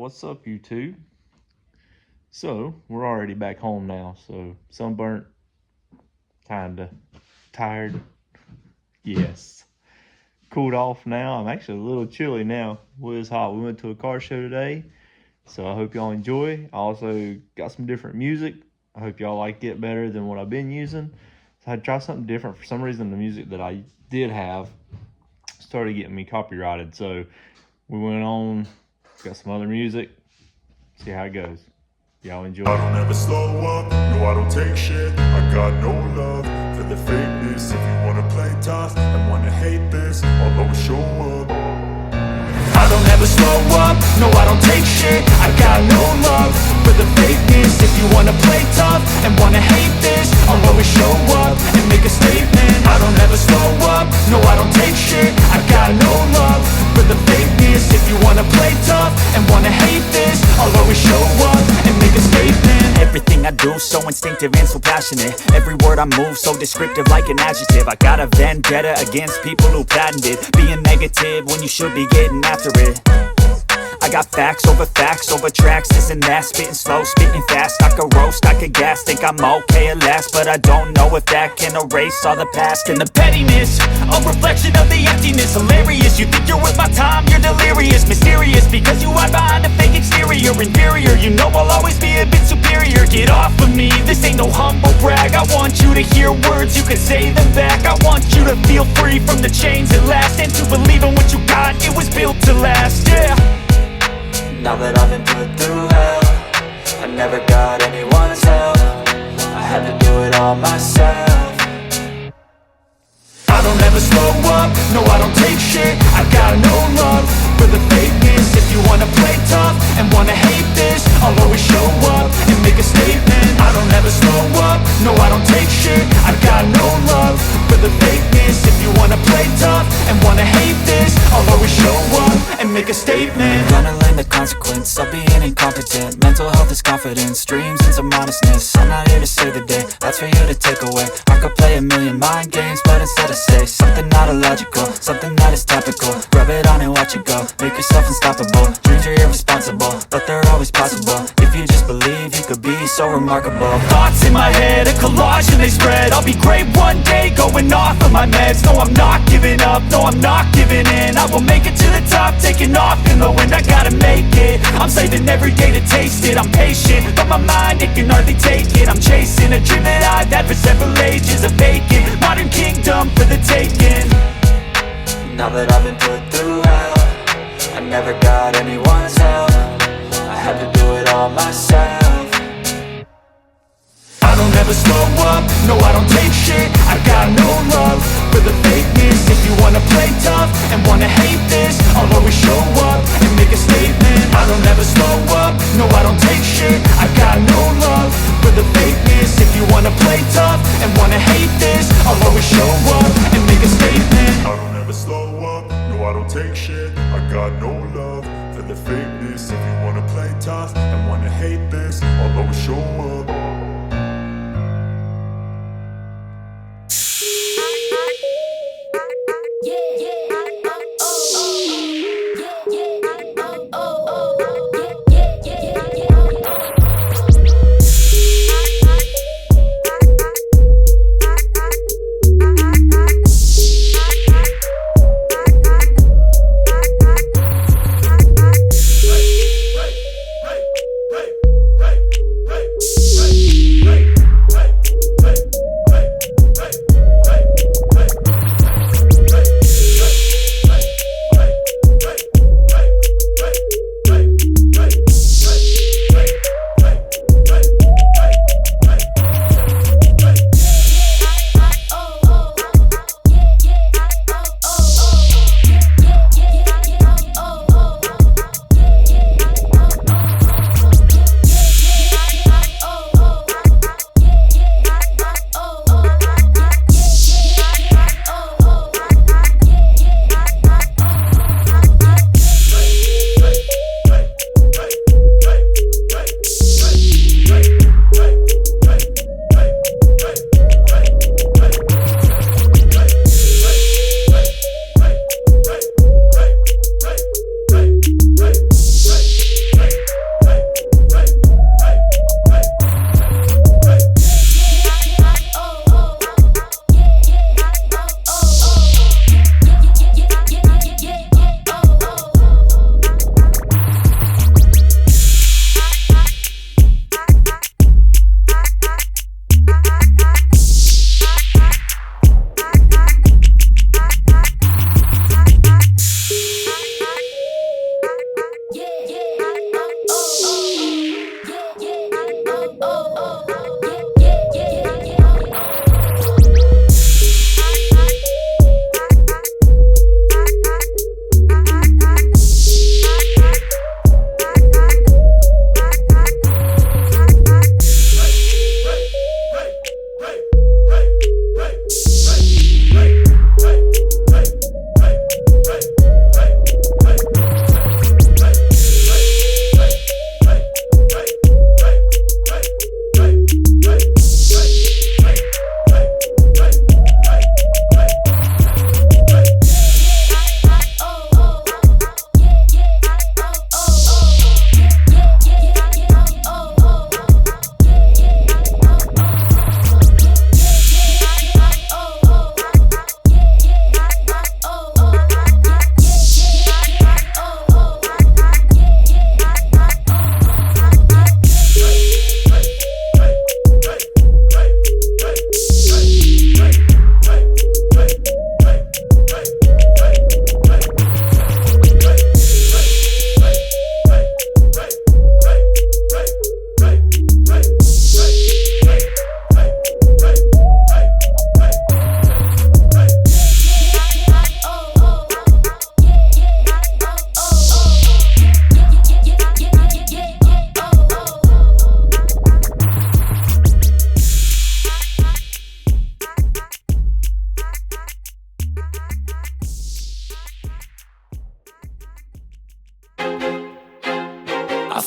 What's up, YouTube? So, we're already back home now, so sunburnt, kinda tired, yes. Cooled off now. I'm actually a little chilly now. It was hot. We went to a car show today, so I hope y'all enjoy. I also got some different music. I hope y'all like it better than what I've been using. So I tried something different. For some reason, the music that I did have started getting me copyrighted, so we went on, got some other music, see how it goes. Y'all enjoy. I don't ever slow up, no I don't take shit. I got no love for the fakeness. If you wanna play tough and wanna hate this, I'll always show up. I don't ever slow up, no I don't take shit. I got no love for the fakeness. If you wanna play tough and wanna hate this, I'll always show up and make a statement. I don't ever slow up, no I don't take shit. I got no love for the fakeness. If you wanna play tough and wanna hate this, I'll always show up and make a statement. Everything I do so instinctive and so passionate. Every word I move so descriptive like an adjective. I got a vendetta against people who patented being negative when you should be getting after it. I got facts over tracks, this and that. Spitting slow, spitting fast, I could roast, I could gas. Think I'm okay at last, but I don't know if that can erase all the past. And the pettiness, a reflection of the emptiness. Hilarious, you think you're worth my time, you're delirious. Mysterious, because you hide behind a fake exterior. Inferior, you know I'll always be a bit superior. Get off of me, this ain't no humble brag. I want you to hear words, you can say them back. I want you to feel free from the chains at last, and to believe in what you got, it was built to last, yeah. Now that I've been put through hell, I never got anyone's help. I had to do it all myself. I don't ever slow up, no I don't take shit. I got no love for the fakeness. If you wanna play tough and wanna hate this, I'll always show up and make a statement. I don't ever slow up, no I don't take shit. I got no love for the fakeness. If you wanna play tough and wanna hate this, I'll always show up and make a statement. Gonna learn the consequence of being incompetent. Mental health is confidence, dreams into modestness. I'm not here to save the day, that's for you to take away. I could play a million mind games, but instead I say something not illogical, something that is topical. Rub it on and watch it go, make yourself unstoppable. Dreams are irresponsible, but they're always possible. If you just believe, you could be so remarkable. Thoughts in my head, a collage and they spread. I'll be great one day, going off of my meds. No, I'm not giving up, no, I'm not giving in. I will make it to the top, taking off in the wind. I gotta make it, I'm saving every day to taste it. I'm patient, but my mind, it can hardly take it. I'm chasing a dream that I've had for several ages. A vacant, modern kingdom for the taking. Now that I've been put through hell, I never got anyone's help. I had to do it all myself. I don't ever slow up, no I don't take shit. I got no love for the fakeness. If you wanna play tough and wanna hate this, I'll always show up and make a statement. I don't ever slow up, no I don't take shit. I got no love for the fakeness. If you wanna play tough and wanna hate this, I'll always show up and make a statement. I don't ever slow up, no I don't take shit. I got no love for the fakeness. If you wanna play tough and wanna hate this, I'll always show up.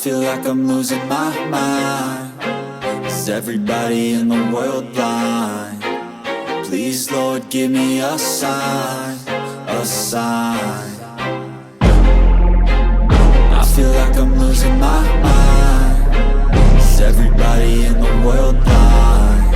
feel like I'm losing my mind. Is everybody in the world blind? Please, Lord, give me a sign, a sign. I feel like I'm losing my mind. Is everybody in the world blind?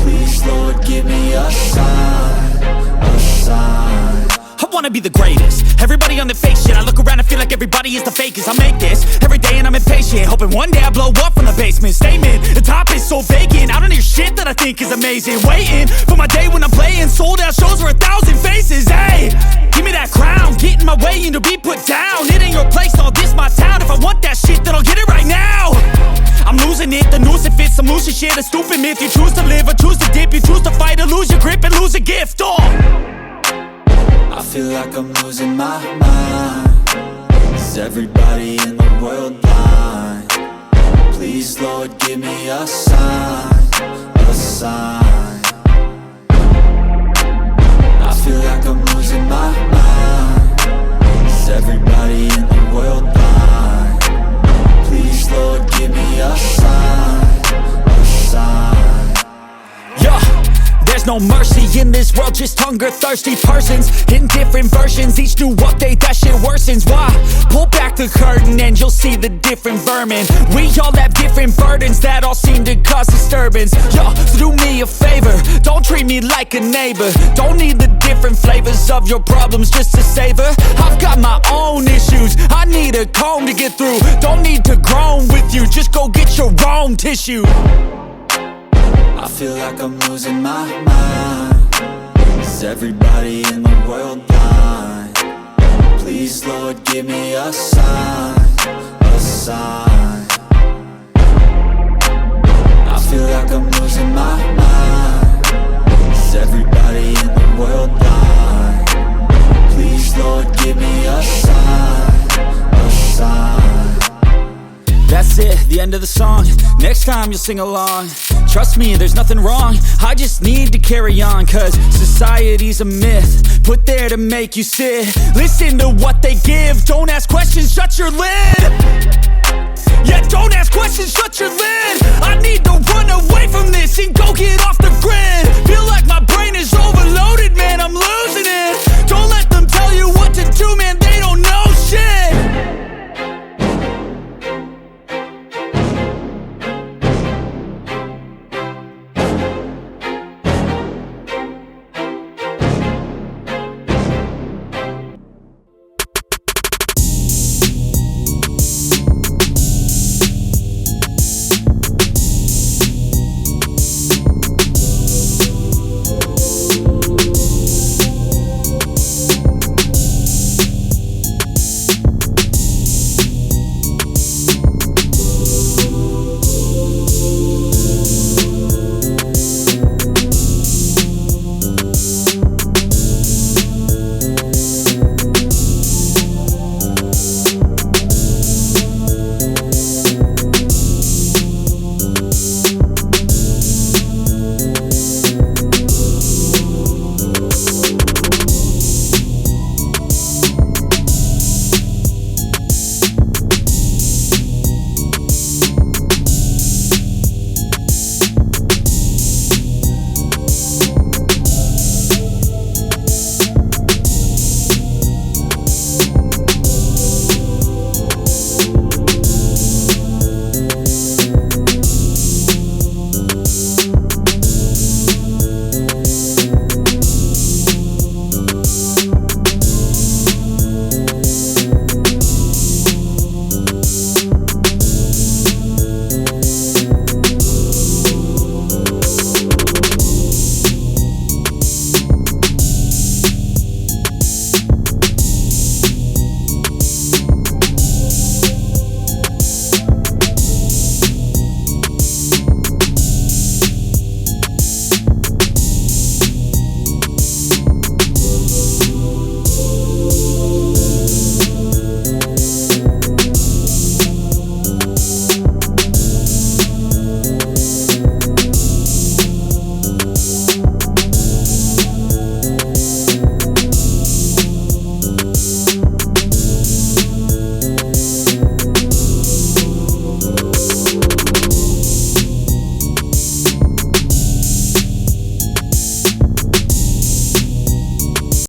Please, Lord, give me a sign, a sign. I wanna be the greatest. Everybody on the fake shit. I look around and feel like everybody is the fakest. I make this every day and I'm impatient, hoping one day I blow up from the basement. Statement, the top is so vacant. I don't hear shit that I think is amazing. Waiting for my day when I'm playing sold out shows for 1,000 faces. Hey, give me that crown, get in my way and to be put down. It ain't your place, all this my town. If I want that shit, then I'll get it right now. I'm losing it, the noose it fits. I'm losing shit, a stupid myth. You choose to live or choose to dip. You choose to fight or lose your grip and lose a gift. I feel like I'm losing my mind. Is everybody in the world blind? Please, Lord, give me a sign, a sign. I feel like I'm losing my mind. Is everybody in the world blind? Please, Lord, give me a sign, a sign. Yeah. There's no mercy in this world, just hunger-thirsty persons in different versions. Each new update, that shit worsens. Why? Pull back the curtain and you'll see the different vermin. We all have different burdens that all seem to cause disturbance. Yo, so do me a favor, don't treat me like a neighbor. Don't need the different flavors of your problems just to savor. I've got my own issues, I need a comb to get through. Don't need to groan with you, just go get your own tissue. I feel like I'm losing my mind. Is everybody in the world blind? Please, Lord, give me a sign, a sign. I feel like I'm losing my mind. Is everybody in the world blind? Please, Lord, give me a sign, a sign. That's it, the end of the song. Next time you'll sing along. Trust me, there's nothing wrong. I just need to carry on, cause society's a myth put there to make you sit. Listen to what they give. Don't ask questions, shut your lid. Yeah, don't ask questions, shut your lid. I need to run away from this and go get off the grid. Feel like my brain is overloaded